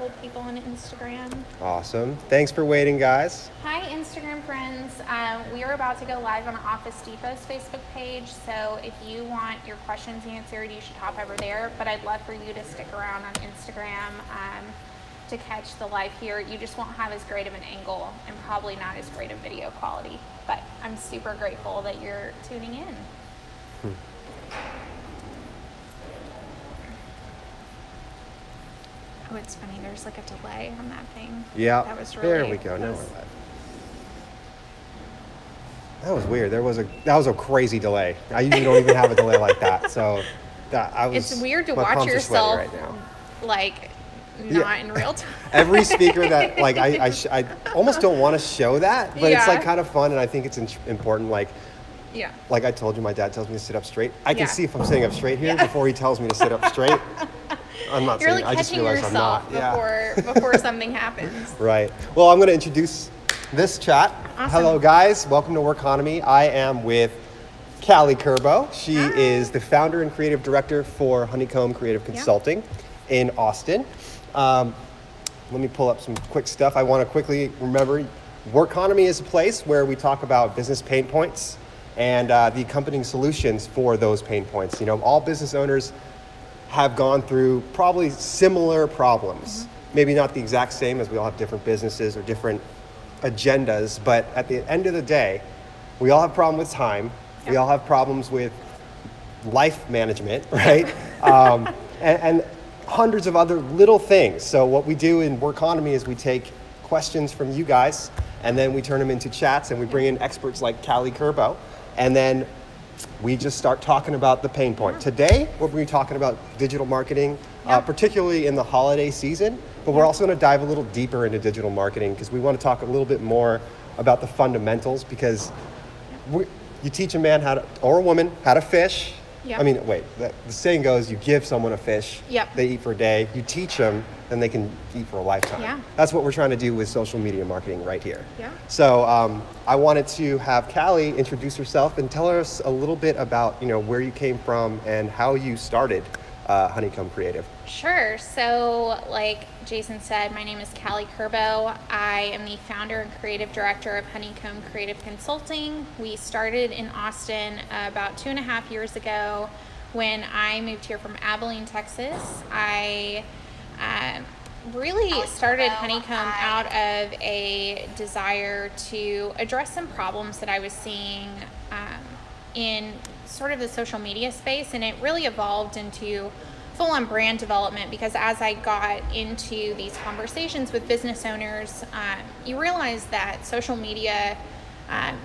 Untitled people on Instagram. Awesome. Thanks for waiting, guys. Hi, Instagram friends. We are about to go live on Office Depot's Facebook page, so if you want your questions answered, you should hop over there. But I'd love for you to stick around on Instagram to catch the live here. You just won't have as great of an angle and probably not as great of video quality. But I'm super grateful that you're tuning in. Oh, it's funny. There's like a delay on that thing. Yeah. That was really, there we go. Now we're live. That was weird. That was a crazy delay. I usually don't even have a delay like that. So it's weird to my watch palms are sweaty yourself right now. like not in real time. Every speaker that like I almost don't want to show that, but it's like kind of fun, and I think it's important. Like I told you, my dad tells me to sit up straight. I can see if I'm sitting up straight here before he tells me to sit up straight. I'm not You're saying. like I just catching realized I'm yourself not. before something happens. Right. Well, I'm going to introduce this chat. Awesome. Hello, guys. Welcome to Workonomy. I am with Callie Kerbo. She is the founder and creative director for Honeycomb Creative Consulting in Austin. Let me pull up some quick stuff. I want to quickly remember, Workonomy is a place where we talk about business pain points and the accompanying solutions for those pain points. You know, all business owners have gone through probably similar problems. Maybe not the exact same, as we all have different businesses or different agendas, but at the end of the day, we all have problems with time. We all have problems with life management, right? and hundreds of other little things. So what we do in Workonomy is we take questions from you guys, and then we turn them into chats, and we bring in experts like Callie Kerbo, and then we just start talking about the pain point. Today, we're going to be talking about digital marketing, particularly in the holiday season, but we're also going to dive a little deeper into digital marketing because we want to talk a little bit more about the fundamentals, because you teach a man or a woman how to fish. I mean, wait, the saying goes, you give someone a fish, they eat for a day. You teach them, then they can eat for a lifetime. That's what we're trying to do with social media marketing right here. So I wanted to have Callie introduce herself and tell us a little bit about, where you came from and how you started Honeycomb Creative. Sure. So like Jason said, my name is Callie Kerbo. I am the founder and creative director of Honeycomb Creative Consulting. We started in Austin about 2.5 years ago when I moved here from Abilene, Texas. I really started Honeycomb out of a desire to address some problems that I was seeing in sort of the social media space, and it really evolved into full-on brand development, because as I got into these conversations with business owners, you realize that social media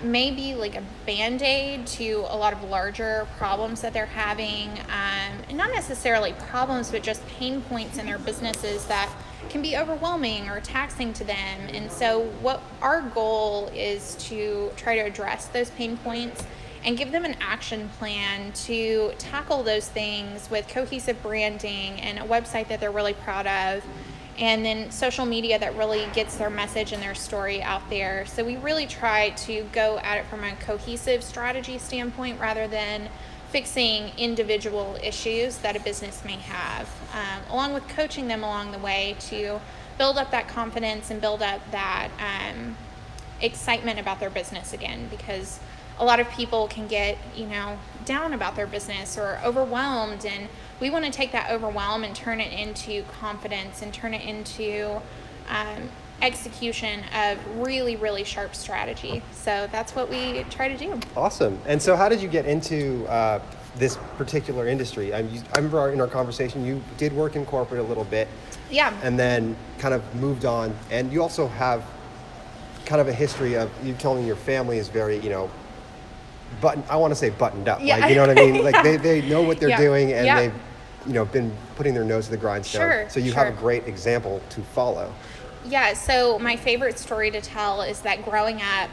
may be like a band-aid to a lot of larger problems that they're having, and not necessarily problems, but just pain points in their businesses that can be overwhelming or taxing to them. And so what our goal is to try to address those pain points and give them an action plan to tackle those things with cohesive branding and a website that they're really proud of, and then social media that really gets their message and their story out there. So we really try to go at it from a cohesive strategy standpoint rather than fixing individual issues that a business may have, along with coaching them along the way to build up that confidence and build up that excitement about their business again, because a lot of people can get, down about their business or overwhelmed, and we want to take that overwhelm and turn it into confidence and turn it into execution of really, really sharp strategy. So that's what we try to do. Awesome. And so how did you get into this particular industry? I remember in our conversation, you did work in corporate a little bit. Yeah. And then kind of moved on. And you also have kind of a history of, you telling your family is very, I want to say buttoned up. Yeah. Like, you know what I mean? Like they know what they're doing, and they've, been putting their nose to the grindstone. So you have a great example to follow. Yeah, so my favorite story to tell is that growing up,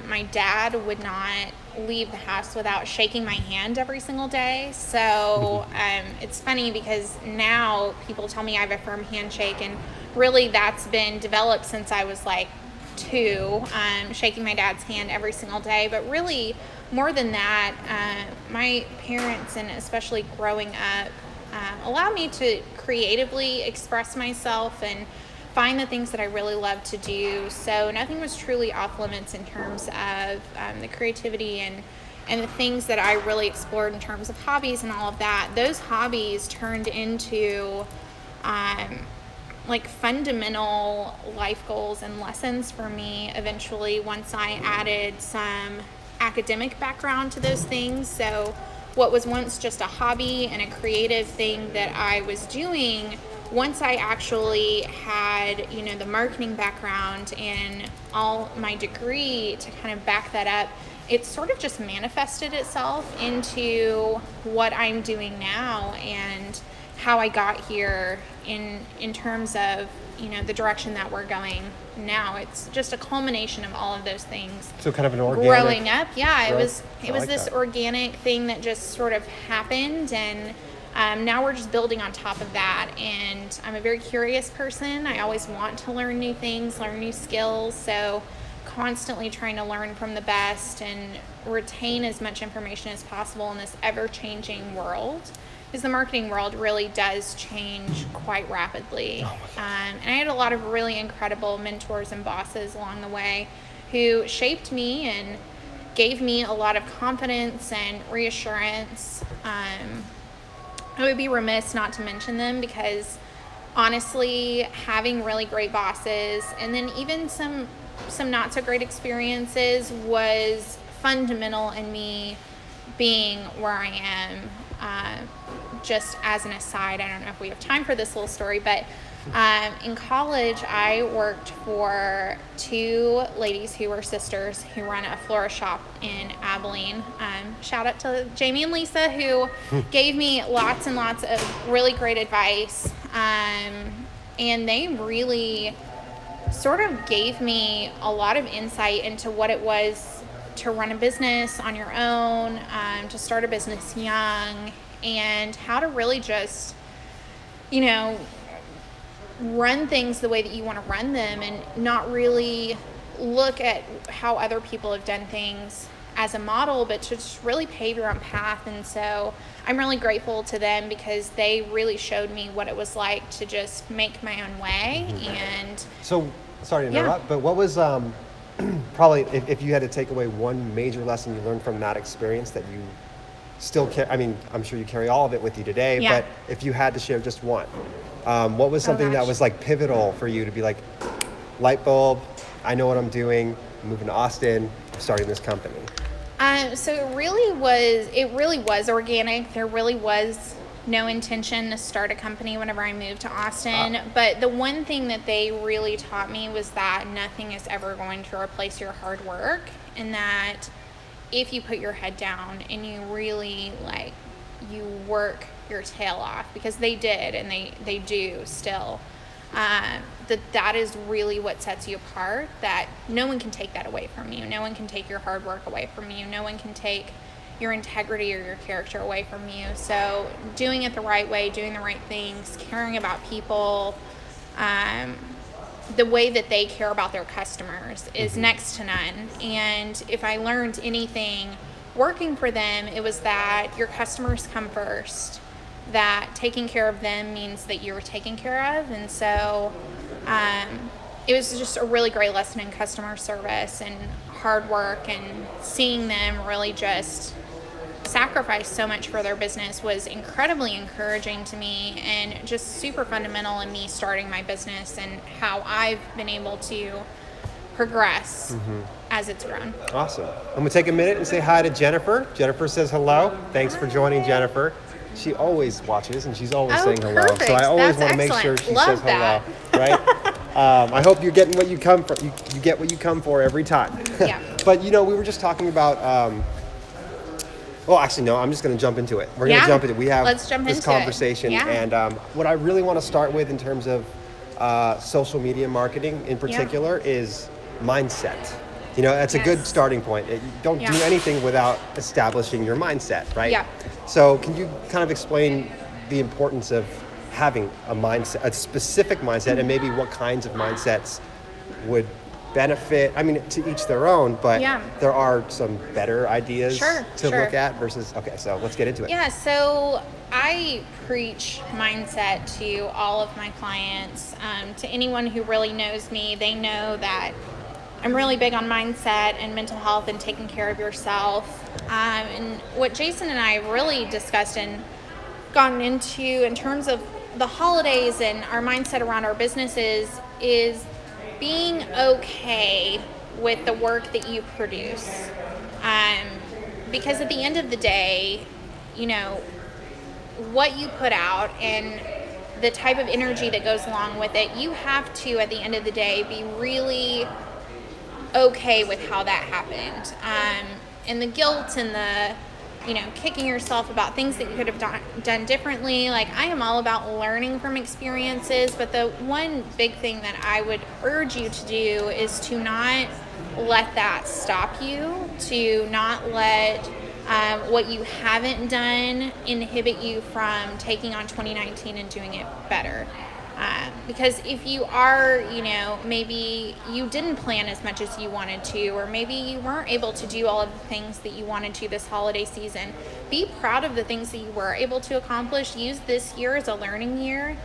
my dad would not leave the house without shaking my hand every single day. So it's funny because now people tell me I have a firm handshake, and really that's been developed since I was like 2, shaking my dad's hand every single day. But really, more than that, my parents, and especially growing up allowed me to creatively express myself and find the things that I really love to do. So nothing was truly off limits in terms of the creativity and the things that I really explored in terms of hobbies and all of that. Those hobbies turned into like fundamental life goals and lessons for me eventually, once I added some academic background to those things. So what was once just a hobby and a creative thing that I was doing, once I actually had, the marketing background and all my degree to kind of back that up, it sort of just manifested itself into what I'm doing now and how I got here in terms of, the direction that we're going now. It's just a culmination of all of those things. So kind of an organic growing up. Yeah, growth. it was this organic thing that just sort of happened, and now we're just building on top of that. And I'm a very curious person. I always want to learn new things, learn new skills. So constantly trying to learn from the best and retain as much information as possible in this ever-changing world, because the marketing world really does change quite rapidly. And I had a lot of really incredible mentors and bosses along the way who shaped me and gave me a lot of confidence and reassurance. I would be remiss not to mention them, because honestly, having really great bosses and then even some not so great experiences was fundamental in me being where I am. Just as an aside, I don't know if we have time for this little story, but in college, I worked for two ladies who were sisters who run a florist shop in Abilene. Shout out to Jamie and Lisa, who gave me lots and lots of really great advice. And they really sort of gave me a lot of insight into what it was to run a business on your own, to start a business young, and how to really just, run things the way that you want to run them and not really look at how other people have done things as a model, but to just really pave your own path. And so I'm really grateful to them, because they really showed me what it was like to just make my own way. And so, sorry to interrupt, but what was probably, if you had to take away one major lesson you learned from that experience that you still carry, I'm sure you carry all of it with you today, but if you had to share just one, what was something that was like pivotal for you to be like, light bulb, I know what I'm doing, I'm moving to Austin, I'm starting this company? So it really was organic. There really was no intention to start a company whenever I moved to Austin. But the one thing that they really taught me was that nothing is ever going to replace your hard work, and that if you put your head down and you really you work your tail off, because they did and they do still, that is really what sets you apart, that no one can take that away from you. No one can take your hard work away from you. No one can take your integrity or your character away from you. So doing it the right way, doing the right things, caring about people, the way that they care about their customers is next to none. And if I learned anything working for them, it was that your customers come first, that taking care of them means that you're taken care of. And so it was just a really great lesson in customer service and hard work, and seeing them really just sacrifice so much for their business was incredibly encouraging to me, and just super fundamental in me starting my business and how I've been able to progress as it's grown. Awesome. I'm going to take a minute and say hi to Jennifer. Jennifer says hello. Thanks for joining, Jennifer. She always watches and she's always saying hello. Perfect. So I always want to make sure she Love says that. hello. Right? I hope you're getting what you come for. You get what you come for every time. Yeah. But we were just talking about. Well, actually, no. I'm just going to jump into it. We're going to jump into it. We have this conversation, and what I really want to start with in terms of social media marketing, in particular, is mindset. That's a good starting point. You don't do anything without establishing your mindset, right? Yeah. So can you kind of explain the importance of having a mindset, a specific mindset, and maybe what kinds of mindsets would benefit? To each their own, but there are some better ideas to look at versus, okay, so let's get into it. Yeah, so I preach mindset to all of my clients. To anyone who really knows me, they know that I'm really big on mindset and mental health and taking care of yourself. And what Jason and I really discussed and gotten into in terms of the holidays and our mindset around our businesses is being okay with the work that you produce. Because at the end of the day, what you put out and the type of energy that goes along with it, you have to, at the end of the day, be really okay with how that happened. And the guilt and the, kicking yourself about things that you could have done differently. Like, I am all about learning from experiences, but the one big thing that I would urge you to do is to not let that stop you, to not let what you haven't done inhibit you from taking on 2019 and doing it better. Because if you are, maybe you didn't plan as much as you wanted to, or maybe you weren't able to do all of the things that you wanted to this holiday season, be proud of the things that you were able to accomplish. Use this year as a learning year.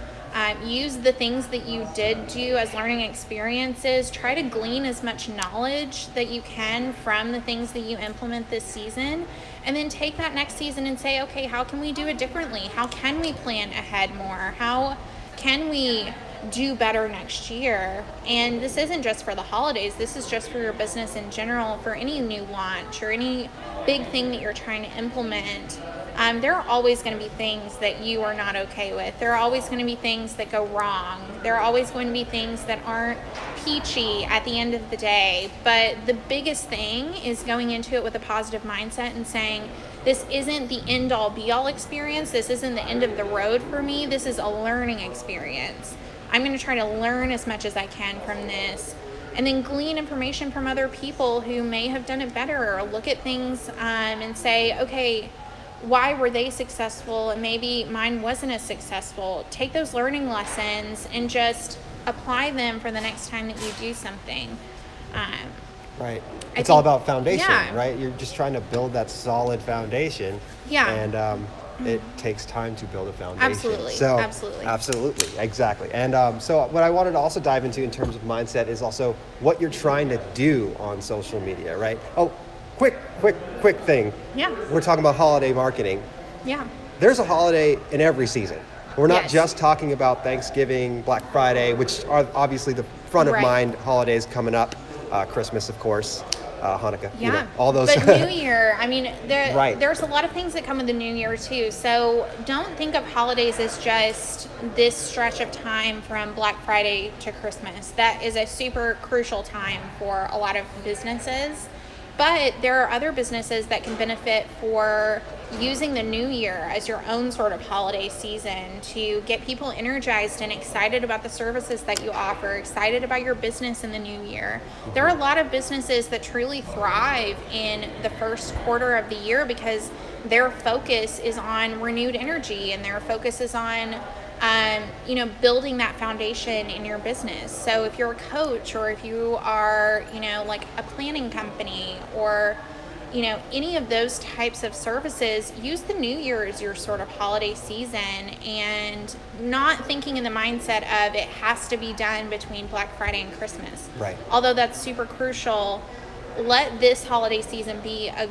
Use the things that you did do as learning experiences. Try to glean as much knowledge that you can from the things that you implement this season. And then take that next season and say, okay, how can we do it differently? How can we plan ahead more? How can we do better next year? And this isn't just for the holidays. This is just for your business in general, for any new launch or any big thing that you're trying to implement. There are always going to be things that you are not okay with. There are always going to be things that go wrong. There are always going to be things that aren't peachy at the end of the day. But the biggest thing is going into it with a positive mindset and saying, this isn't the end-all be-all experience. This isn't the end of the road for me. This is a learning experience. I'm going to try to learn as much as I can from this, and then glean information from other people who may have done it better, or look at things and say, okay, why were they successful and maybe mine wasn't as successful? Take those learning lessons and just apply them for the next time that you do something. Right. It's all about foundation, right? You're just trying to build that solid foundation. Yeah. And it takes time to build a foundation. Absolutely. So, Absolutely. Exactly. And so what I wanted to also dive into in terms of mindset is also what you're trying to do on social media, right? Oh, quick thing. Yeah. We're talking about holiday marketing. Yeah. There's a holiday in every season. We're not Yes. just talking about Thanksgiving, Black Friday, which are obviously the front of mind holidays coming up. Christmas, of course, Hanukkah, all those. But New Year, I mean, Right. there's a lot of things that come with the New Year too. So don't think of holidays as just this stretch of time from Black Friday to Christmas. That is a super crucial time for a lot of businesses. But there are other businesses that can benefit for using the new year as your own sort of holiday season to get people energized and excited about the services that you offer, excited about your business in the new year. There are a lot of businesses that truly thrive in the first quarter of the year because their focus is on renewed energy and their focus is on building that foundation in your business. So if you're a coach, or if you are, like a planning company, or, any of those types of services, use the new year as your sort of holiday season, and not thinking in the mindset of it has to be done between Black Friday and Christmas. Right. Although that's super crucial, let this holiday season be a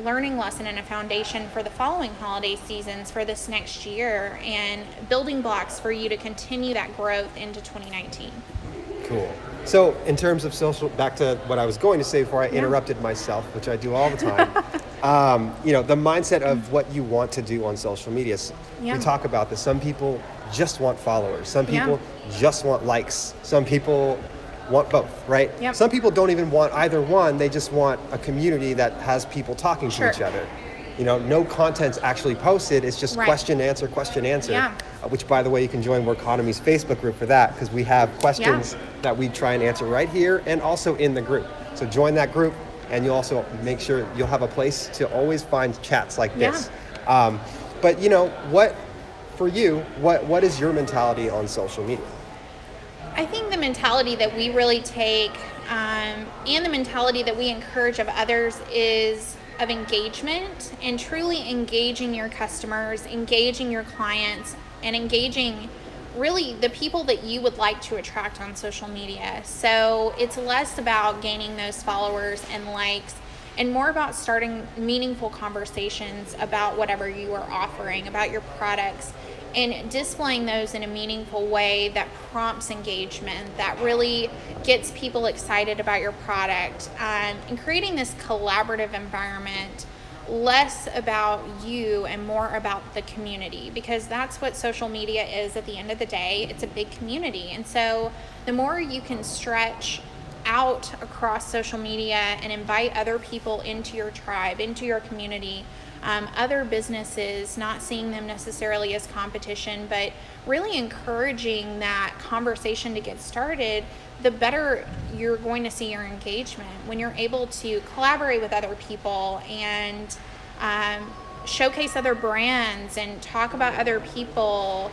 learning lesson and a foundation for the following holiday seasons for this next year, and building blocks for you to continue that growth into 2019. Cool. So in terms of social, back to what I was going to say before I interrupted myself, which I do all the time, the mindset of what you want to do on social media. We talk about this. Some people just want followers. Some people just want likes. Some people want both, right? Yep. Some people don't even want either one. They just want a community that has people talking to each other. No content's actually posted. It's just question, answer, which, by the way, you can join Workonomy's Facebook group for that, because we have questions that we try and answer right here and also in the group. So join that group, and you'll also make sure you'll have a place to always find chats like this. But what is your mentality on social media? I think the mentality that we really take and the mentality that we encourage of others is of engagement and truly engaging your customers, engaging your clients, and engaging really the people that you would like to attract on social media. So it's less about gaining those followers and likes and more about starting meaningful conversations about whatever you are offering, about your products, and displaying those in a meaningful way that prompts engagement, that really gets people excited about your product, and creating this collaborative environment, less about you and more about the community, because that's what social media is at the end of the day. It's a big community. And so the more you can stretch out across social media and invite other people into your tribe, into your community, other businesses, not seeing them necessarily as competition, but really encouraging that conversation to get started, the better you're going to see your engagement. When you're able to collaborate with other people and showcase other brands and talk about other people,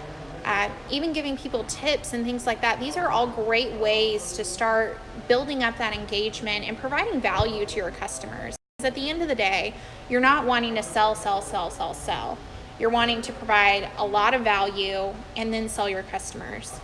even giving people tips and things like that. These are all great ways to start building up that engagement and providing value to your customers. At the end of the day, you're not wanting to sell. You're wanting to provide a lot of value and then sell your customers.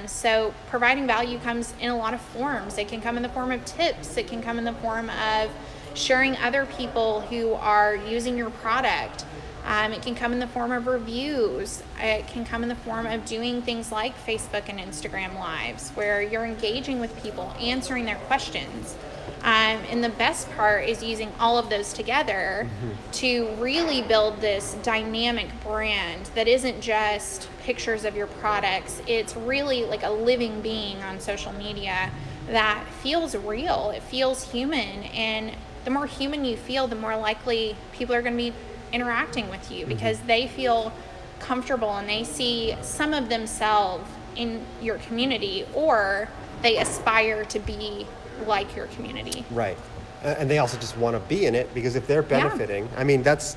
So providing value comes in a lot of forms. It can come in the form of tips. It can come in the form of sharing other people who are using your product. It can come in the form of reviews. It can come in the form of doing things like Facebook and Instagram Lives, where you're engaging with people, answering their questions. And the best part is using all of those together to really build this dynamic brand that isn't just pictures of your products. It's really like a living being on social media that feels real. It feels human. And the more human you feel, the more likely people are going to be interacting with you, because they feel comfortable and they see some of themselves in your community, or they aspire to be like your community. Right. And they also just want to be in it, because if they're benefiting, I mean, that's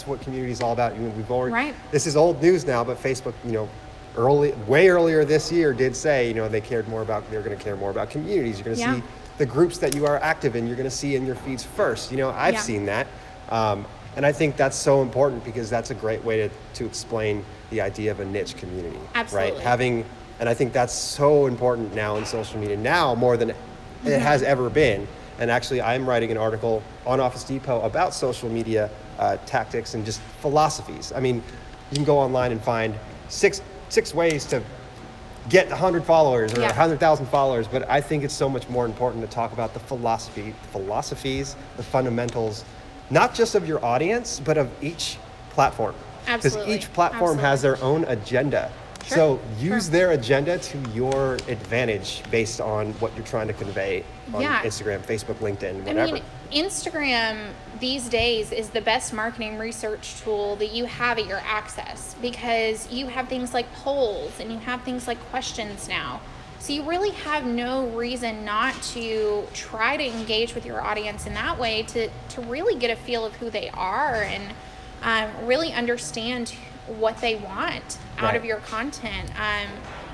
what community is all about. We've already, this is old news now, but Facebook, way earlier this year did say, they're going to care more about communities. You're going to see the groups that you are active in, you're going to see in your feeds first. I've seen that. And I think that's so important, because that's a great way to explain the idea of a niche community. Absolutely. Right? And I think that's so important now in social media, now more than it has ever been. And actually, I'm writing an article on Office Depot about social media tactics and just philosophies. I mean, you can go online and find six ways to get 100 followers or 100,000 followers, but I think it's so much more important to talk about the philosophies, the fundamentals, not just of your audience, but of each platform. Absolutely. Because each platform has their own agenda. Sure. So use their agenda to your advantage based on what you're trying to convey on Instagram, Facebook, LinkedIn, whatever. I mean, Instagram these days is the best marketing research tool that you have at your access, because you have things like polls and you have things like questions now. So you really have no reason not to try to engage with your audience in that way, to really get a feel of who they are and really understand what they want out of your content.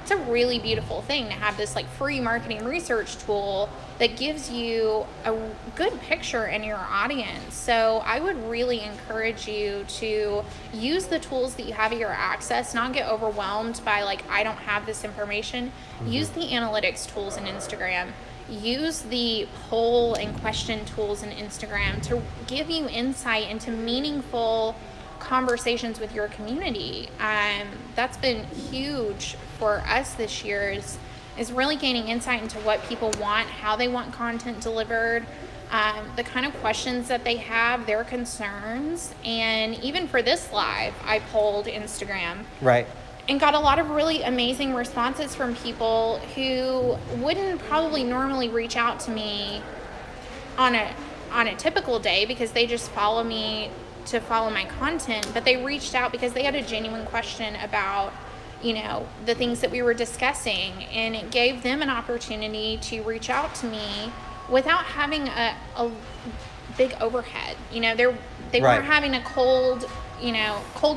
It's a really beautiful thing to have this like free marketing research tool that gives you a good picture in your audience. So I would really encourage you to use the tools that you have at your access, not get overwhelmed by like, I don't have this information. Use the analytics tools in Instagram. Use the poll and question tools in Instagram to give you insight into meaningful conversations with your community. That's been huge for us this year, is really gaining insight into what people want, how they want content delivered, the kind of questions that they have, their concerns. And even for this live, I polled Instagram. Right. And got a lot of really amazing responses from people who wouldn't probably normally reach out to me on a typical day, because they just follow me to follow my content, but they reached out because they had a genuine question about, the things that we were discussing, and it gave them an opportunity to reach out to me without having a big overhead. They weren't having a cold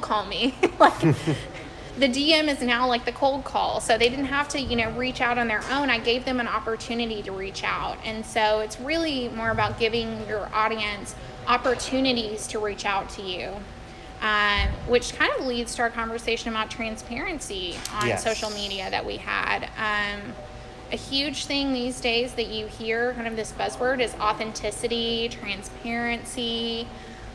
call me. Like the DM is now like the cold call, so they didn't have to, reach out on their own. I gave them an opportunity to reach out. And so it's really more about giving your audience opportunities to reach out to you, which kind of leads to our conversation about transparency on social media that we had. A huge thing these days that you hear, kind of this buzzword, is authenticity, transparency.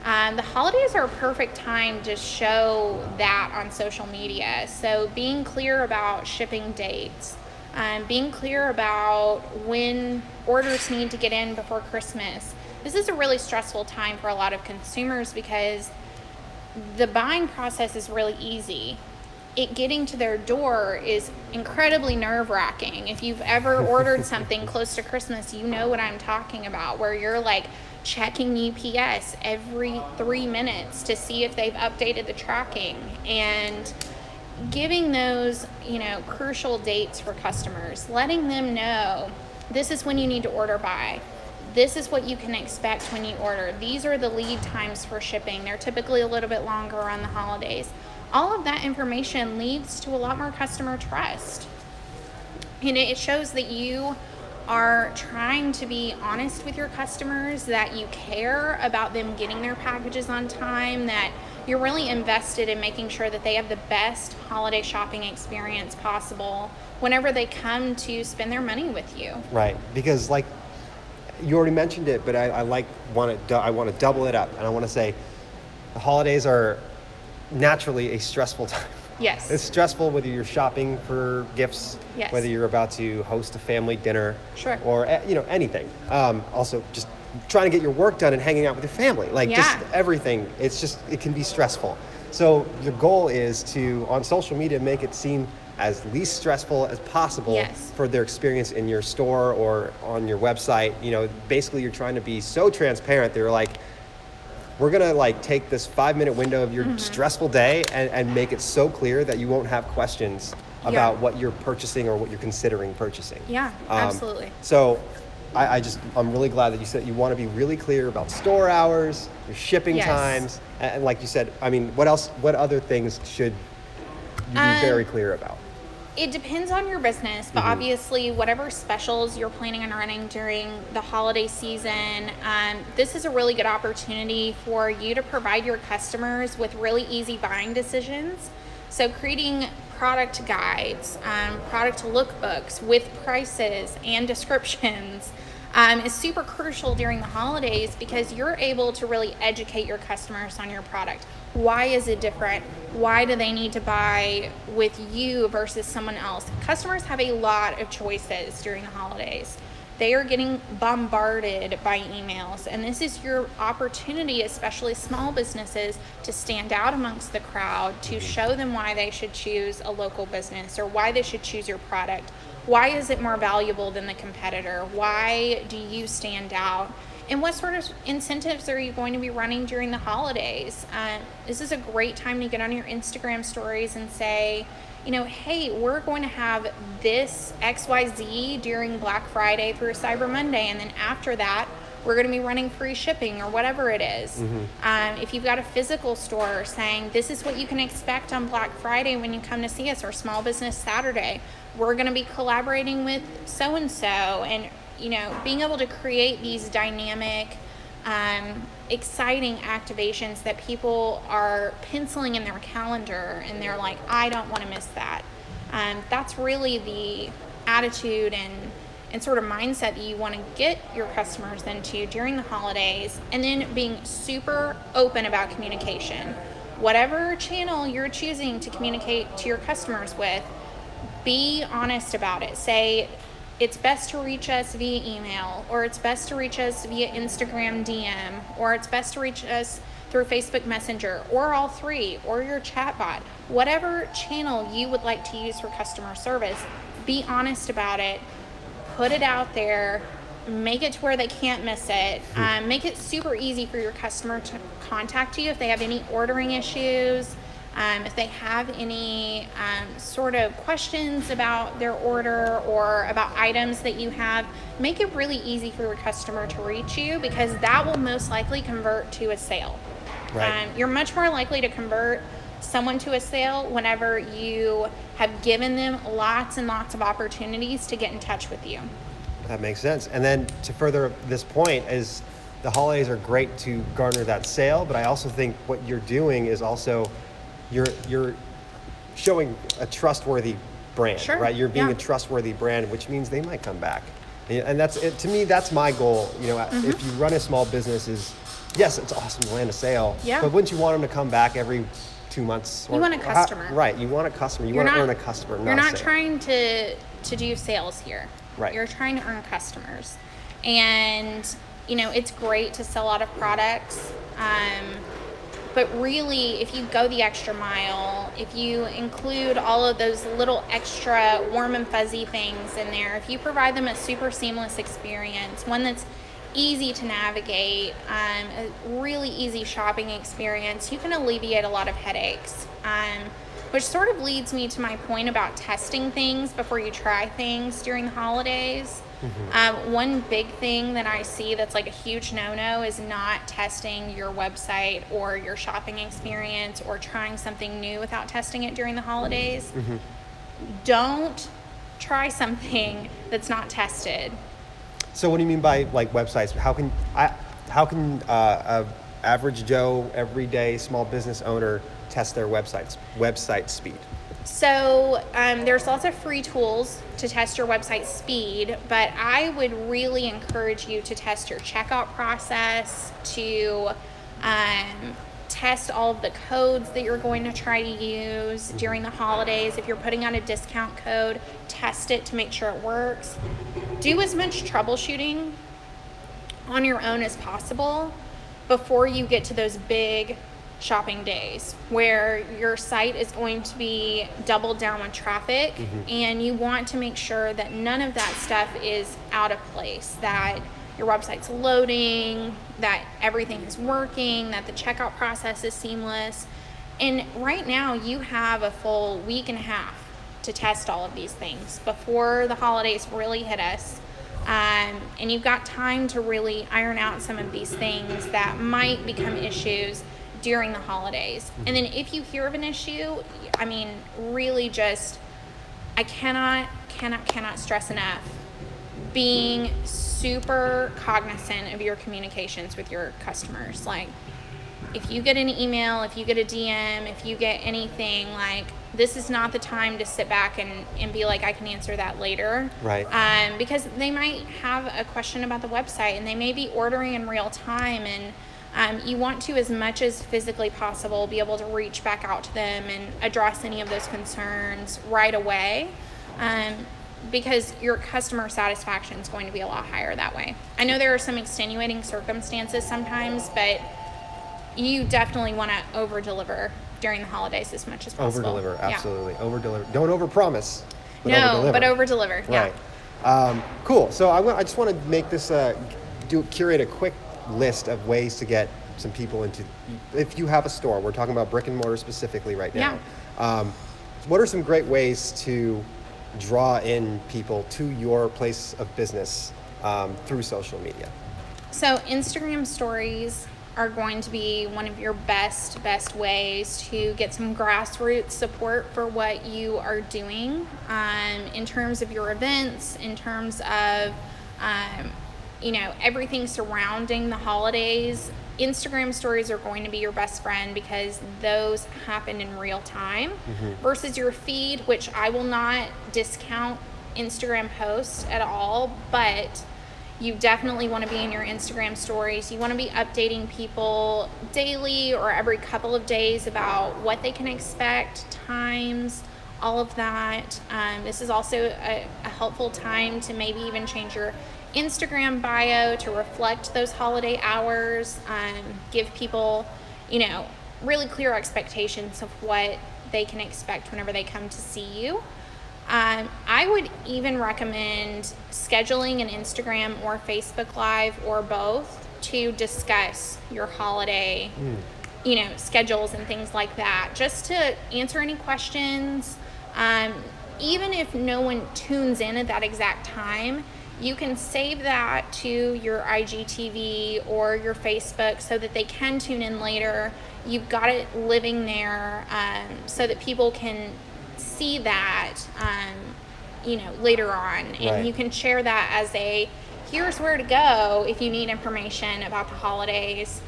The holidays are a perfect time to show that on social media. So being clear about shipping dates, being clear about when orders need to get in before Christmas. This is a really stressful time for a lot of consumers because the buying process is really easy. It getting to their door is incredibly nerve-wracking. If you've ever ordered something close to Christmas, you know what I'm talking about, where you're like checking UPS every 3 minutes to see if they've updated the tracking, and giving those, crucial dates for customers, letting them know this is when you need to order by. This is what you can expect when you order. These are the lead times for shipping. They're typically a little bit longer on the holidays. All of that information leads to a lot more customer trust. It shows that you are trying to be honest with your customers, that you care about them getting their packages on time, that you're really invested in making sure that they have the best holiday shopping experience possible whenever they come to spend their money with you. Right, because like you already mentioned it, but I want to double it up, and I want to say the holidays are naturally a stressful time. Yes. It's stressful whether you're shopping for gifts, whether you're about to host a family dinner, or anything. Also, just trying to get your work done and hanging out with your family, just everything. It can be stressful. So your goal is to, on social media, make it seem as least stressful as possible for their experience in your store or on your website. Basically, you're trying to be so transparent. They're like, we're gonna take this 5-minute window of your stressful day and make it so clear that you won't have questions about what you're purchasing or what you're considering purchasing. Yeah, absolutely. So I'm really glad that you said you want to be really clear about store hours, your shipping times, and like you said, what other things should you be very clear about? It depends on your business, but obviously whatever specials you're planning on running during the holiday season, this is a really good opportunity for you to provide your customers with really easy buying decisions. So creating product guides, product lookbooks with prices and descriptions is super crucial during the holidays because you're able to really educate your customers on your product. Why is it different? Why do they need to buy with you versus someone else? Customers have a lot of choices during the holidays. They are getting bombarded by emails, and this is your opportunity, especially small businesses, to stand out amongst the crowd, to show them why they should choose a local business or why they should choose your product. Why is it more valuable than the competitor? Why do you stand out? And what sort of incentives are you going to be running during the holidays? This is a great time to get on your Instagram stories and say, hey, we're going to have this XYZ during Black Friday through Cyber Monday, and then after that, we're going to be running free shipping or whatever it is. If you've got a physical store saying, this is what you can expect on Black Friday when you come to see us, or Small Business Saturday, we're going to be collaborating with so-and-so, and being able to create these dynamic, exciting activations that people are penciling in their calendar and they're like, I don't want to miss that. That's really the attitude and sort of mindset that you want to get your customers into during the holidays, and then being super open about communication. Whatever channel you're choosing to communicate to your customers with, be honest about it. Say, it's best to reach us via email, or it's best to reach us via Instagram DM, or it's best to reach us through Facebook Messenger, or all three, or your chatbot. Whatever channel you would like to use for customer service, be honest about it, put it out there, make it to where they can't miss it. Make it super easy for your customer to contact you if they have any ordering issues. If they have any sort of questions about their order or about items that you have, make it really easy for your customer to reach you, because that will most likely convert to a sale. Right. You're much more likely to convert someone to a sale whenever you have given them lots and lots of opportunities to get in touch with you. That makes sense. And then to further this point is the holidays are great to garner that sale, but I also think what you're doing is also you're showing a trustworthy brand, Sure. right? You're being Yeah. a trustworthy brand, which means they might come back. And that's it. To me, that's my goal. If you run a small business, yes, it's awesome to land a sale, Yeah. but wouldn't you want them to come back every 2 months? You want a customer. Right. You want a customer. You want to earn a customer. You're not a sale. trying to do sales here. Right. You're trying to earn customers. And, it's great to sell a lot of products. But really, if you go the extra mile, if you include all of those little extra warm and fuzzy things in there, if you provide them a super seamless experience, one that's easy to navigate, a really easy shopping experience, you can alleviate a lot of headaches. Which sort of leads me to my point about testing things before you try things during the holidays. One big thing that I see that's like a huge no-no is not testing your website or your shopping experience or trying something new without testing it during the holidays. Don't try something that's not tested. So what do you mean by like websites? How can a average Joe, everyday small business owner test their website speed? So there's lots of free tools to test your website speed, but I would really encourage you to test your checkout process, to test all of the codes that you're going to try to use during the holidays. If you're putting out a discount code, test it to make sure it works. Do as much troubleshooting on your own as possible before you get to those big shopping days where your site is going to be doubled down on traffic, and you want to make sure that none of that stuff is out of place, that your website's loading, that everything is working, that the checkout process is seamless. And right now you have a full week and a half to test all of these things before the holidays really hit us. And you've got time to really iron out some of these things that might become issues during the holidays. And then if you hear of an issue, really just, I cannot stress enough being super cognizant of your communications with your customers. Like, if you get an email, if you get a DM, if you get anything, like, this is not the time to sit back and be like, I can answer that later. Right. Because they might have a question about the website and they may be ordering in real time, and you want to, as much as physically possible, be able to reach back out to them and address any of those concerns right away, because your customer satisfaction is going to be a lot higher that way. I know there are some extenuating circumstances sometimes, but you definitely want to over-deliver during the holidays as much as possible. Over-deliver, absolutely. Yeah. Over-deliver. Don't over-promise, but no, over-deliver. but over-deliver, yeah. Right. Cool. So I just want to make this, curate a quick list of ways to get some people into, if you have a store, we're talking about brick and mortar specifically right now. Yeah. What are some great ways to draw in people to your place of business through social media? So Instagram stories are going to be one of your best ways to get some grassroots support for what you are doing, in terms of your events, in terms of everything surrounding the holidays. Instagram stories are going to be your best friend because those happen in real time, versus your feed, which I will not discount Instagram posts at all, but you definitely want to be in your Instagram stories. You want to be updating people daily or every couple of days about what they can expect, times, all of that. This is also a helpful time to maybe even change your Instagram bio to reflect those holiday hours, give people, really clear expectations of what they can expect whenever they come to see you. I would even recommend scheduling an Instagram or Facebook Live or both to discuss your holiday, schedules and things like that, just to answer any questions. Even if no one tunes in at that exact time, you can save that to your IGTV or your Facebook so that they can tune in later. You've got it living there, so that people can see that, later on. And Right. You can share that as a, here's where to go if you need information about the holidays.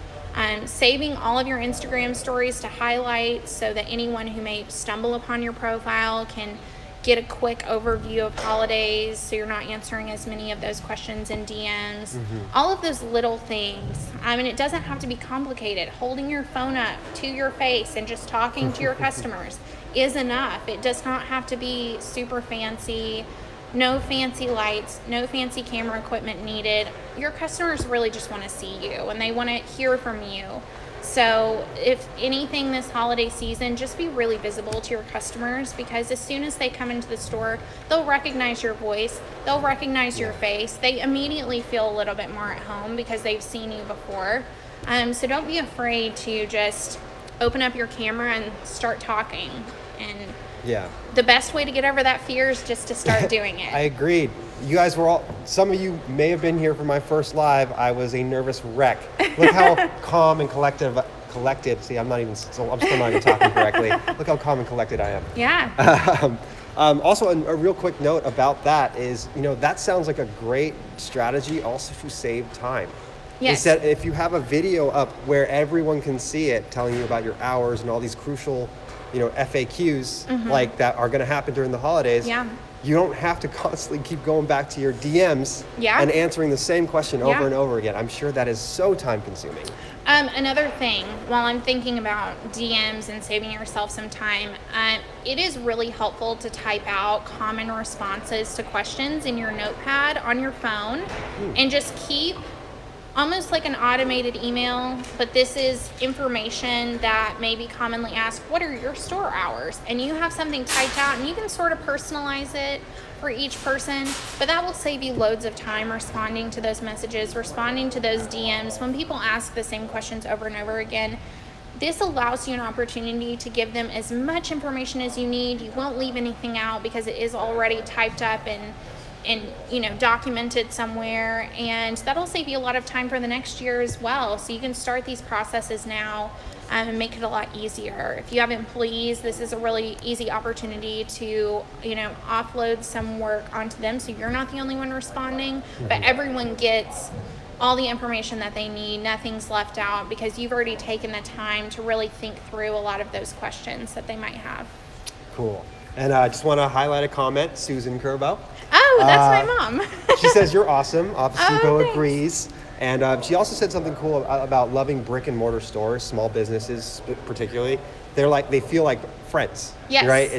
Saving all of your Instagram stories to highlight so that anyone who may stumble upon your profile can get a quick overview of holidays, so you're not answering as many of those questions in DMs. All of those little things. And it doesn't have to be complicated. Holding your phone up to your face and just talking to your customers is enough. It does not have to be super fancy. No fancy lights, no fancy camera equipment needed. Your customers really just want to see you and they want to hear from you. So if anything this holiday season, just be really visible to your customers, because as soon as they come into the store, they'll recognize your voice, they'll recognize your face. They immediately feel a little bit more at home because they've seen you before. So don't be afraid to just open up your camera and start talking. And the best way to get over that fear is just to start doing it. I agreed. You guys were some of you may have been here for my first live. I was a nervous wreck. Look how calm and collected. See, I'm still not even talking correctly. Look how calm and collected I am. Yeah. Also, a real quick note about that is, that sounds like a great strategy also to save time. Yes. Instead, if you have a video up where everyone can see it, telling you about your hours and all these crucial FAQs like that are going to happen during the holidays. Yeah. You don't have to constantly keep going back to your DMs Yeah. and answering the same question over and over again. I'm sure that is so time consuming. Another thing, while I'm thinking about DMs and saving yourself some time, it is really helpful to type out common responses to questions in your notepad on your phone and just keep almost like an automated email, but this is information that may be commonly asked. What are your store hours? And you have something typed out and you can sort of personalize it for each person, but that will save you loads of time responding to those messages, responding to those DMs. When people ask the same questions over and over again, this allows you an opportunity to give them as much information as you need. You won't leave anything out because it is already typed up and documented somewhere, and that'll save you a lot of time for the next year as well. So you can start these processes now and make it a lot easier. If you have employees, this is a really easy opportunity to offload some work onto them, so you're not the only one responding, but everyone gets all the information that they need. Nothing's left out because you've already taken the time to really think through a lot of those questions that they might have. Cool. And I just want to highlight a comment, Susan Kerbo. Oh, that's my mom. She says you're awesome. Office Depot thanks. Agrees. And she also said something cool about loving brick and mortar stores, small businesses particularly. They feel like friends, Yes. right?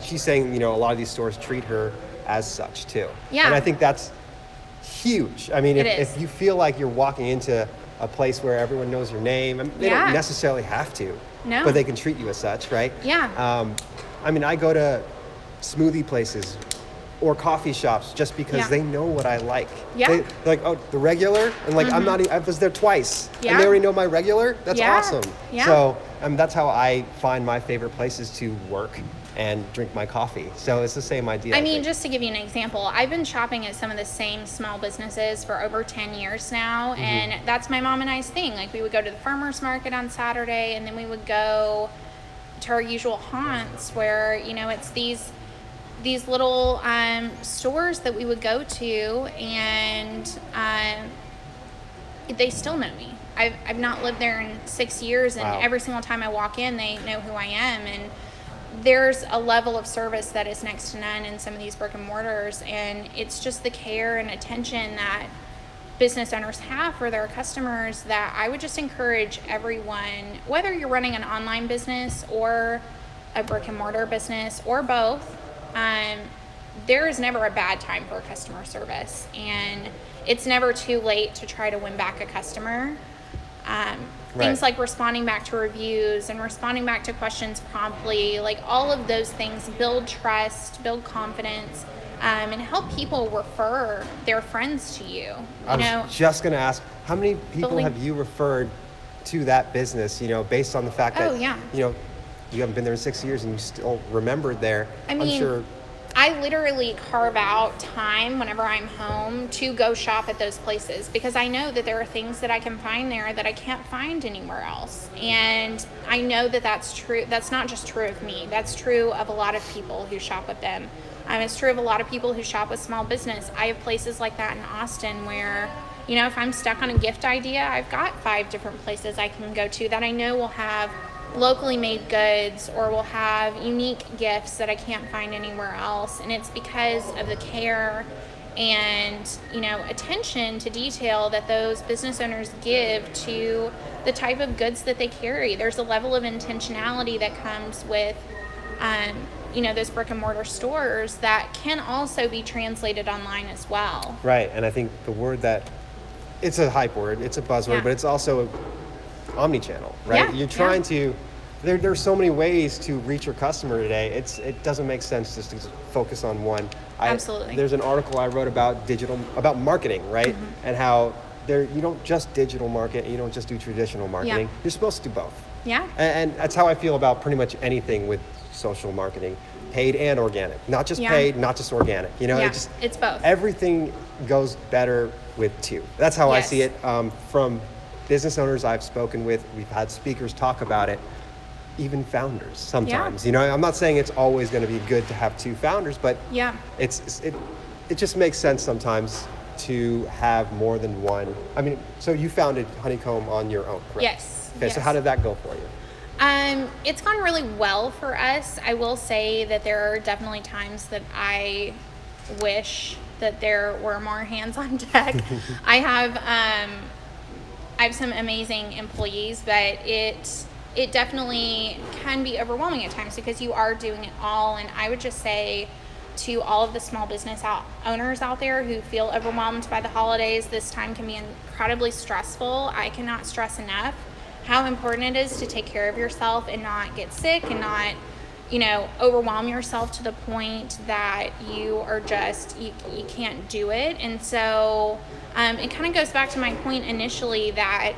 She's saying, a lot of these stores treat her as such too. Yeah. And I think that's huge. I mean, If if you feel like you're walking into a place where everyone knows your name, they don't necessarily have to, but they can treat you as such, right? Yeah. I go to smoothie places or coffee shops just because they know what I like. Yeah. They're like, oh, the regular? And I was there twice. Yeah. And they already know my regular? That's awesome. Yeah. So that's how I find my favorite places to work and drink my coffee. So it's the same idea. I mean, just to give you an example, I've been shopping at some of the same small businesses for over 10 years now, and that's my mom and I's thing. Like, we would go to the farmer's market on Saturday, and then we would go to our usual haunts where, it's these little stores that we would go to, and they still know me. I've not lived there in 6 years, and every single time I walk in, they know who I am. And there's a level of service that is next to none in some of these brick and mortars, and it's just the care and attention that business owners have for their customers that I would just encourage everyone, whether you're running an online business or a brick and mortar business or both, there is never a bad time for customer service, and it's never too late to try to win back a customer. Things like responding back to reviews and responding back to questions promptly, like all of those things build trust, build confidence, and help people refer their friends to you. I was just going to ask, how many people have you referred to that business, based on the fact that, you haven't been there in 6 years and you still remembered there? I'm sure. I literally carve out time whenever I'm home to go shop at those places because I know that there are things that I can find there that I can't find anywhere else. And I know that that's true. That's not just true of me. That's true of a lot of people who shop with them. It's true of a lot of people who shop with small business. I have places like that in Austin where, you know, if I'm stuck on a gift idea, I've got 5 different places I can go to that I know will have locally made goods or will have unique gifts that I can't find anywhere else. And it's because of the care and, you know, attention to detail that those business owners give to the type of goods that they carry. There's a level of intentionality that comes with you know, those brick and mortar stores that can also be translated online as well. Right. And I think the word that, it's a hype word, it's a buzzword, but it's also omni-channel, right? You're trying to, there's so many ways to reach your customer today. It doesn't make sense just to focus on one. Absolutely. There's an article I wrote about marketing, right? And how you don't just digital market, you don't just do traditional marketing. You're supposed to do both. Yeah. And that's how I feel about pretty much anything with social marketing, paid and organic. Not just paid, not just organic. You know, it's both. Everything goes better with 2. That's how I see it. From business owners I've spoken with, we've had speakers talk about it, even founders sometimes. You know, I'm not saying it's always going to be good to have 2 founders, but it just makes sense sometimes to have more than one. I mean, so you founded Honeycomb on your own, correct? Yes. Okay, so how did that go for you? It's gone really well for us. I will say that there are definitely times that I wish that there were more hands on deck. I have some amazing employees, but it definitely can be overwhelming at times because you are doing it all. And I would just say to all of the small business owners out there who feel overwhelmed by the holidays, this time can be incredibly stressful. I cannot stress enough how important it is to take care of yourself and not get sick and not, you know, overwhelm yourself to the point that you are just, you can't do it. And so it kind of goes back to my point initially that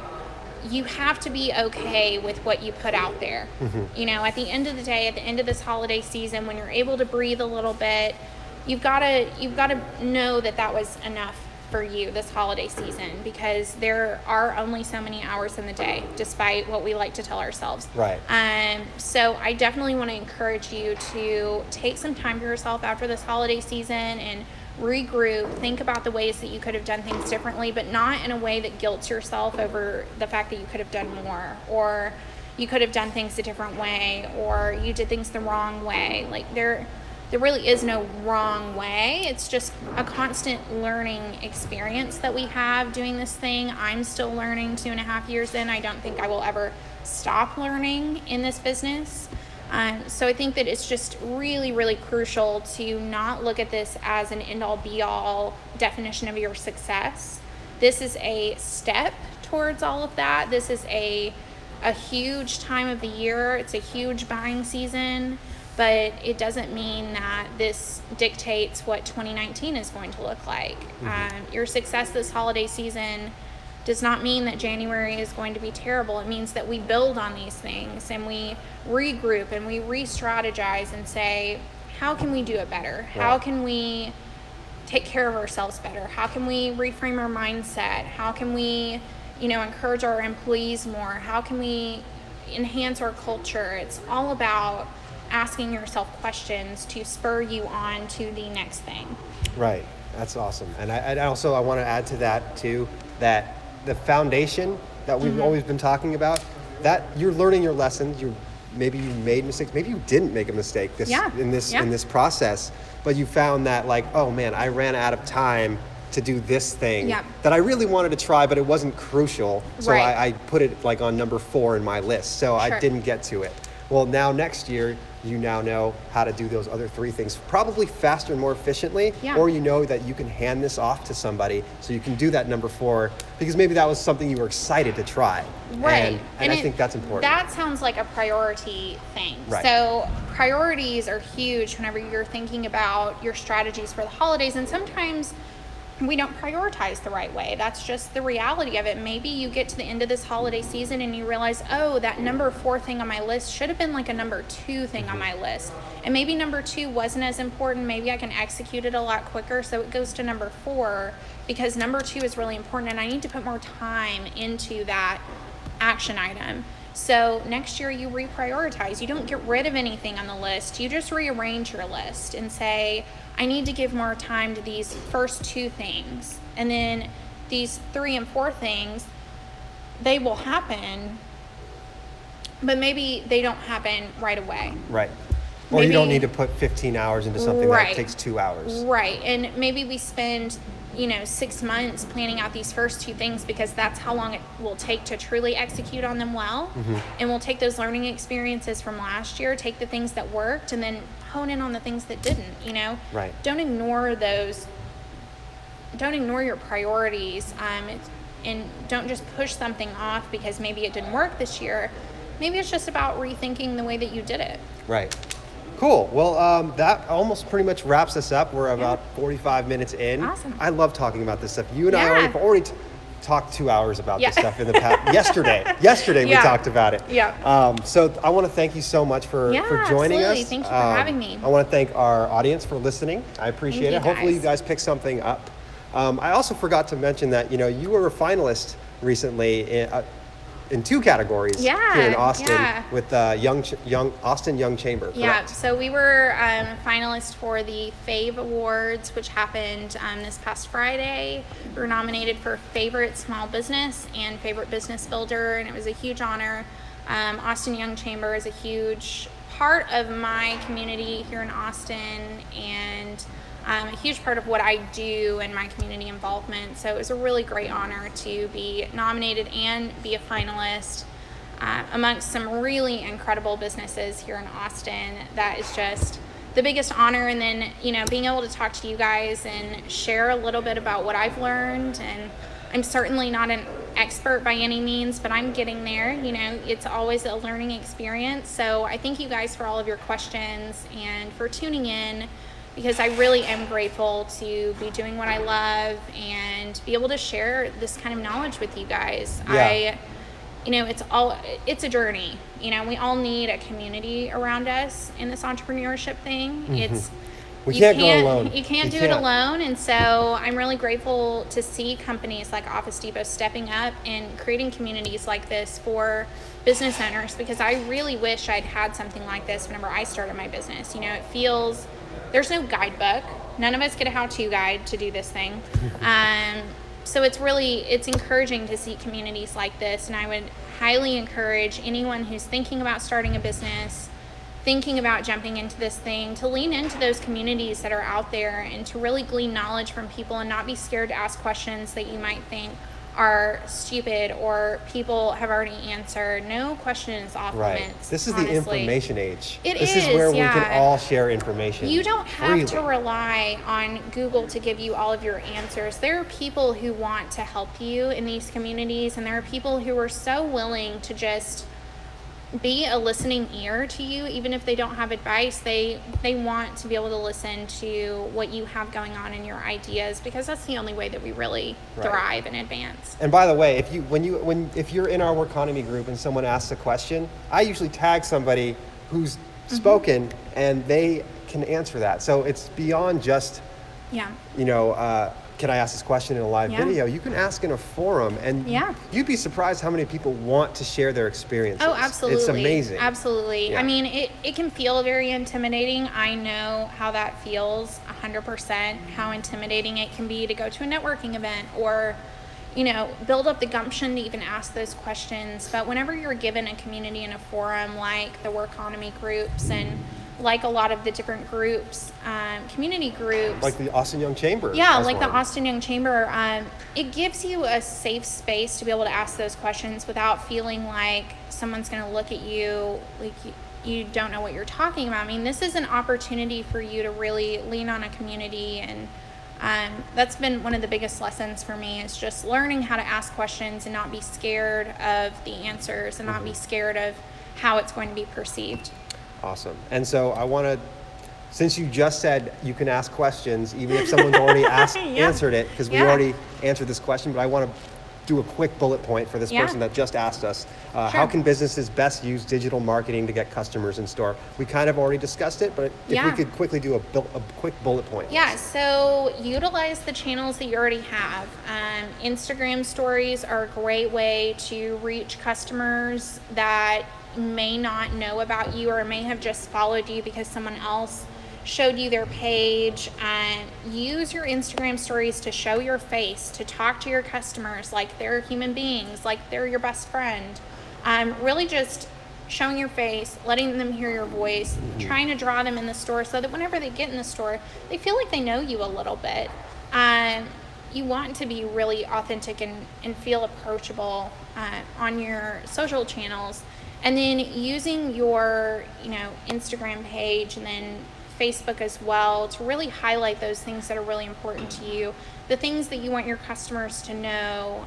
you have to be okay with what you put out there. You know, at the end of the day, at the end of this holiday season, when you're able to breathe a little bit, you've got to know that that was enough for you this holiday season, because there are only so many hours in the day, despite what we like to tell ourselves. Right. So I definitely want to encourage you to take some time for yourself after this holiday season and regroup, think about the ways that you could have done things differently, but not in a way that guilts yourself over the fact that you could have done more, or you could have done things a different way, or you did things the wrong way. Like there really is no wrong way. It's just a constant learning experience that we have doing this thing. I'm still learning 2.5 years in. I don't think I will ever stop learning in this business. So I think that it's just really, really crucial to not look at this as an end-all be-all definition of your success. This is a step towards all of that. This is a huge time of the year. It's a huge buying season, but it doesn't mean that this dictates what 2019 is going to look like. Your success this holiday season does not mean that January is going to be terrible. It means that we build on these things and we regroup and we re-strategize and say, how can we do it better? How can we take care of ourselves better? How can we reframe our mindset? How can we, encourage our employees more? How can we enhance our culture? It's all about asking yourself questions to spur you on to the next thing. Right. That's awesome. And I want to add to that too, that the foundation that we've always been talking about, that you're learning your lessons. Maybe you made mistakes. Maybe you didn't make a mistake in this process, but you found that oh man, I ran out of time to do this thing that I really wanted to try, but it wasn't crucial. So I put it on number 4 in my list. So I didn't get to it. Well, now next year, you now know how to do those other 3 things probably faster and more efficiently, or you know that you can hand this off to somebody so you can do that number 4 because maybe that was something you were excited to try. Right. And I think that's important. That sounds like a priority thing. Right. So priorities are huge whenever you're thinking about your strategies for the holidays, and sometimes we don't prioritize the right way. That's just the reality of it. Maybe you get to the end of this holiday season and you realize, oh, that number 4 thing on my list should have been a number 2 thing on my list. And maybe number 2 wasn't as important. Maybe I can execute it a lot quicker, so it goes to number 4 because number 2 is really important and I need to put more time into that action item. So next year you reprioritize. You don't get rid of anything on the list. You just rearrange your list and say, I need to give more time to these first 2 things. And then these 3 and 4 things, they will happen, but maybe they don't happen right away. Right. Or you don't need to put 15 hours into something that takes 2 hours. Right. And maybe we spend, 6 months planning out these first 2 things because that's how long it will take to truly execute on them well. And we'll take those learning experiences from last year, take the things that worked, and then hone in on the things that didn't, Right. Don't ignore those. Don't ignore your priorities. And don't just push something off because maybe it didn't work this year. Maybe it's just about rethinking the way that you did it. Right. Cool. Well, that almost pretty much wraps us up. We're about 45 minutes in. Awesome. I love talking about this stuff. You and I already talked 2 hours about this stuff in the past. Yesterday we talked about it. Yeah. So I want to thank you so much for joining absolutely. us. Thank you for having me. I want to thank our audience for listening. I appreciate it. Hopefully you guys pick something up. I also forgot to mention that, you were a finalist recently in 2 categories here in Austin with Austin Young Chamber. Correct? Yeah, so we were finalists for the FAVE Awards, which happened this past Friday. We were nominated for Favorite Small Business and Favorite Business Builder, and it was a huge honor. Austin Young Chamber is a huge part of my community here in Austin, and a huge part of what I do and my community involvement. So it was a really great honor to be nominated and be a finalist amongst some really incredible businesses here in Austin. That is just the biggest honor. And then, being able to talk to you guys and share a little bit about what I've learned. And I'm certainly not an expert by any means, but I'm getting there. It's always a learning experience. So I thank you guys for all of your questions and for tuning in, because I really am grateful to be doing what I love and be able to share this kind of knowledge with you guys. Yeah. It's a journey. We all need a community around us in this entrepreneurship thing. We can't go alone. You can't do it alone. And so I'm really grateful to see companies like Office Depot stepping up and creating communities like this for business owners, because I really wish I'd had something like this whenever I started my business. It feels, there's no guidebook. None of us get a how-to guide to do this thing. So it's encouraging to see communities like this. And I would highly encourage anyone who's thinking about starting a business, thinking about jumping into this thing, to lean into those communities that are out there and to really glean knowledge from people and not be scared to ask questions that you might think are stupid or people have already answered. No question is off limits. This is honestly. the information age. This is where we can all share information. You don't have freely. to rely on Google to give you all of your answers. There are people who want to help you in these communities, and there are people who are so willing to just be a listening ear to you. Even if they don't have advice, they want to be able to listen to what you have going on in your ideas, because that's the only way that we really thrive and advance. And by the way, if you're in our Workonomy group and someone asks a question, I usually tag somebody who's spoken and they can answer that. So it's beyond just can I ask this question in a live video? You can ask in a forum, and you'd be surprised how many people want to share their experiences. Oh, absolutely. It's amazing. Absolutely. Yeah. I mean, it can feel very intimidating. I know how that feels 100%, how intimidating it can be to go to a networking event or, build up the gumption to even ask those questions. But whenever you're given a community and a forum like the Workonomy groups and like a lot of the different groups, community groups. Like the Austin Young Chamber. Yeah, like the Austin Young Chamber. It gives you a safe space to be able to ask those questions without feeling like someone's going to look at you like you don't know what you're talking about. I mean, this is an opportunity for you to really lean on a community, and that's been one of the biggest lessons for me, is just learning how to ask questions and not be scared of the answers and not be scared of how it's going to be perceived. Awesome. And so I want to, since you just said you can ask questions, even if someone's already answered it, because we already answered this question, but I want to do a quick bullet point for this person that just asked us. How can businesses best use digital marketing to get customers in store? We kind of already discussed it, but if we could quickly do a quick bullet point. Yeah, so utilize the channels that you already have. Instagram stories are a great way to reach customers that may not know about you or may have just followed you because someone else showed you their page. Use your Instagram stories to show your face, to talk to your customers like they're human beings, like they're your best friend. Really just showing your face, letting them hear your voice, trying to draw them in the store so that whenever they get in the store, they feel like they know you a little bit. You want to be really authentic and feel approachable on your social channels. And then using your, Instagram page and then Facebook as well to really highlight those things that are really important to you, the things that you want your customers to know.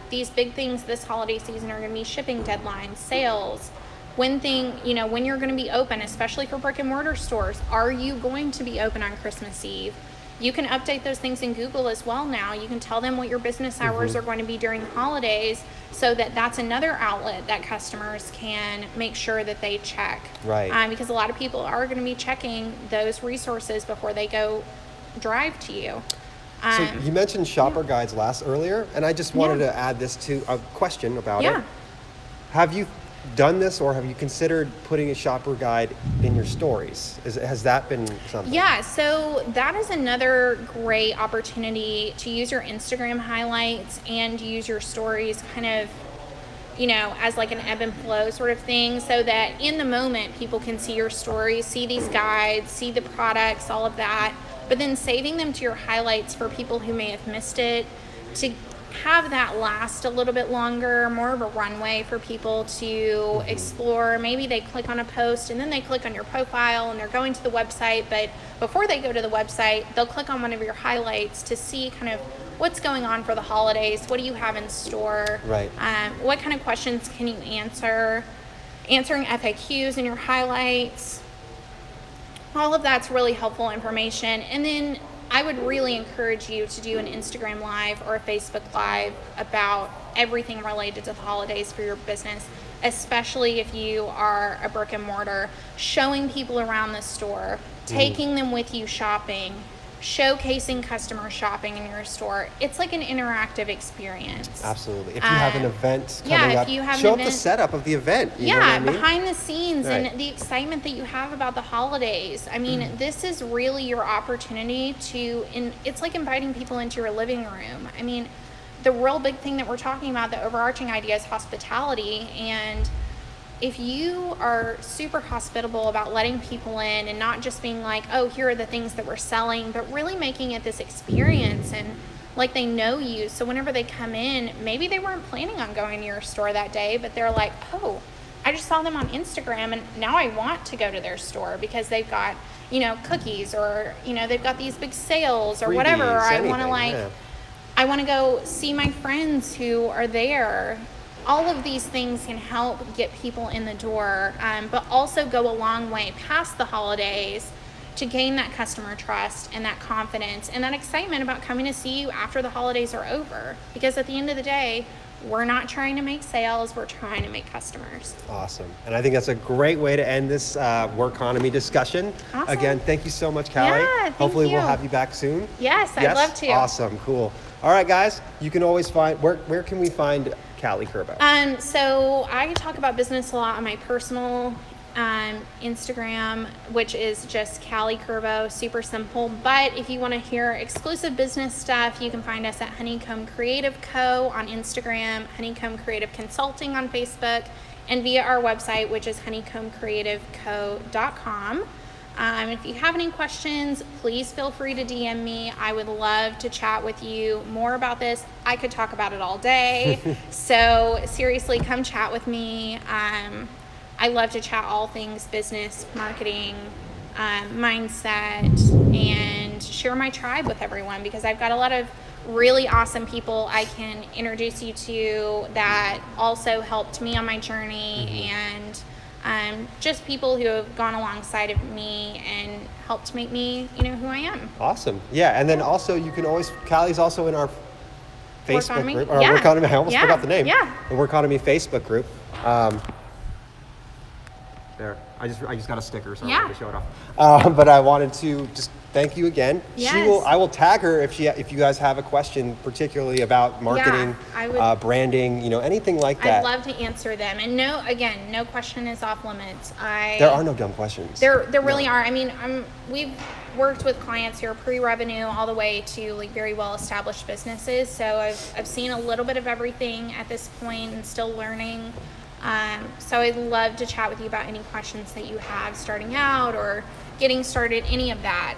These big things this holiday season are going to be shipping deadlines, sales, when you're going to be open, especially for brick and mortar stores. Are you going to be open on Christmas Eve? You can update those things in Google as well now. You can tell them what your business hours are going to be during the holidays so that that's another outlet that customers can make sure that they check. Right. Because a lot of people are going to be checking those resources before they go drive to you. So you mentioned shopper guides earlier, and I just wanted to add this to a question about it. Have you done this, or have you considered putting a shopper guide in your stories? Has that been something? Yeah, so that is another great opportunity to use your Instagram highlights and use your stories kind of, as like an ebb and flow sort of thing, so that in the moment people can see your stories, see these guides, see the products, all of that, but then saving them to your highlights for people who may have missed it, to have that last a little bit longer, more of a runway for people to explore. Maybe they click on a post and then they click on your profile and they're going to the website, but before they go to the website, they'll click on one of your highlights to see kind of what's going on for the holidays, what do you have in store, right? What kind of questions can you answer, answering FAQs in your highlights. All of that's really helpful information. And then I would really encourage you to do an Instagram Live or a Facebook Live about everything related to the holidays for your business, especially if you are a brick and mortar, showing people around the store, taking them with you shopping, showcasing customer shopping in your store. It's like an interactive experience. Absolutely. If you have an event coming up, if you have show up the setup of the event. You know what I mean? Behind the scenes and the excitement that you have about the holidays. I mean, this is really your opportunity it's like inviting people into your living room. I mean, the real big thing that we're talking about, the overarching idea, is hospitality. And if you are super hospitable about letting people in and not just being like, oh, here are the things that we're selling, but really making it this experience and like they know you. So whenever they come in, maybe they weren't planning on going to your store that day, but they're like, oh, I just saw them on Instagram and now I want to go to their store because they've got, cookies, or, they've got these big sales or whatever. Or I want to I want to go see my friends who are there. All of these things can help get people in the door, but also go a long way past the holidays to gain that customer trust and that confidence and that excitement about coming to see you after the holidays are over. Because at the end of the day, we're not trying to make sales, we're trying to make customers. Awesome. And I think that's a great way to end this Workonomy discussion. Awesome. Again, thank you so much, Callie. Yeah, Hopefully we'll have you back soon. Yes, I'd love to. Awesome, cool. All right, guys, you can always find, where can we find Callie Kerbo? So I talk about business a lot on my personal Instagram, which is just Callie Kerbo, super simple. But if you want to hear exclusive business stuff, you can find us at Honeycomb Creative Co. on Instagram, Honeycomb Creative Consulting on Facebook, and via our website, which is honeycombcreativeco.com. If you have any questions, please feel free to DM me. I would love to chat with you more about this. I could talk about it all day. So seriously, come chat with me. I love to chat all things business, marketing, mindset, and share my tribe with everyone, because I've got a lot of really awesome people I can introduce you to that also helped me on my journey, and just people who have gone alongside of me and helped make me, who I am. Awesome. Yeah, and then also you can always, Callie's also in our Facebook Workonomy? group. Or Yeah. Workonomy, I almost Yeah. forgot the name. Yeah. The Workonomy Facebook group. There, I just got a sticker, so Yeah. I'm gonna show it off. But I wanted to just thank you again. Yes. I will tag her if you guys have a question, particularly about marketing, I would- branding, anything like that. I'd love to answer them. And no question is off limits. There are no dumb questions. There really are. I mean, we've worked with clients who are pre-revenue all the way to like very well-established businesses. So I've seen a little bit of everything at this point and still learning. So I'd love to chat with you about any questions that you have starting out or getting started, any of that.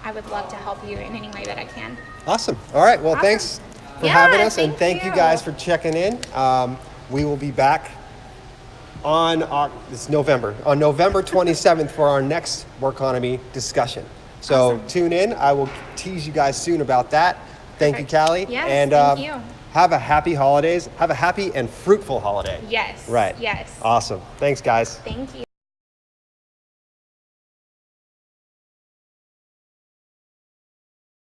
I would love to help you in any way that I can. Awesome. All right. Well, Awesome. thanks for Yeah, having us, and thank thank you you. guys for checking in. We will be back on it's November 27th for our next Workonomy discussion. So Awesome. tune in. I will tease you guys soon about that. Thank Perfect. you, Callie. Yes, and thank you. have a happy holidays. Have a happy and fruitful holiday. Yes. Right. Yes. Awesome. Thanks, guys. Thank you.